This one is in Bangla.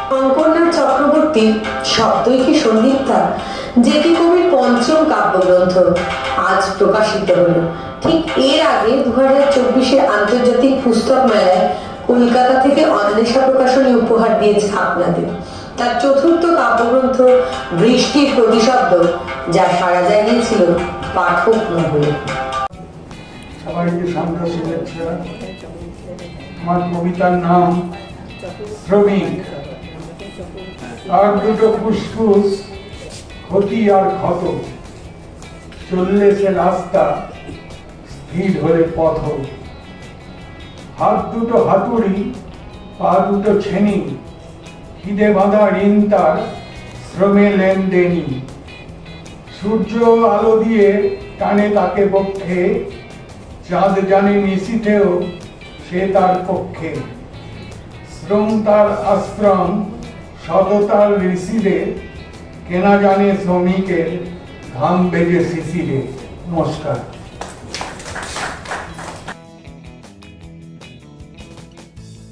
শঙ্করনাথ চক্রবর্তীর শব্দই কি সন্ধিক্ষা, যেটি কবির পঞ্চম কাব্যগ্রন্থ, আজ প্রকাশিত হলো। ঠিক এর আগে 2024 আন্তর্জাতিক পুস্তক মেলায় কলকাতা থেকে অন্বেষা প্রকাশনী উপহার দিয়েছে আপনাদের তার চতুর্থ কাব্যগ্রন্থ বৃষ্টির প্রতিশব্দ, যা সাড়া জাগিয়েছিল পাঠক মহলে। সবাইকে শান্ত শুভেচ্ছা। আমার কবিতার নাম শ্রমিক। আর দুটো ফুসফুস ক্ষতি আর ক্ষত, চললে সে রাস্তা, স্থির হলে পথ। হাত দুটো হাতুড়ি, পা দুটো ছেনি, খিদে বাঁধা ঋণ তার, শ্রমে লেনদেনি। সূর্য আলো দিয়ে টানে তাকে পক্ষে, চাঁদ জানে নিশীথেও সে তার পক্ষে। শ্রম তার আশ্রম, সততার ঋষিরে, কেনা জানে শ্রমিকের ঘাম বেজে শিশিরে। নমস্কার।